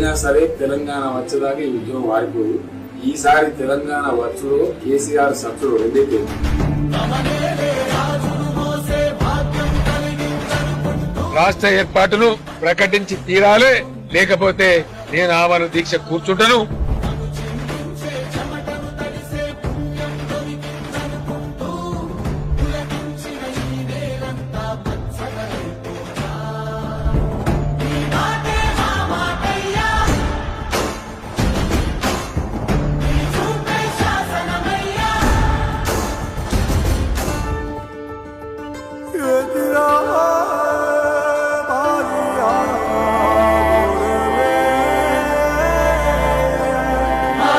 ఎప్పుడైనా సరే తెలంగాణ వచ్చేదాకా ఈ ఉద్యమం వారిపోదు. ఈసారి తెలంగాణ వచ్చుడు కేసీఆర్ సచ్చుడు రెండైతే. రాష్ట్ర ఏర్పాటును ప్రకటించి తీరాలే, లేకపోతే నేను ఆమరణ దీక్ష కూర్చుంటాను.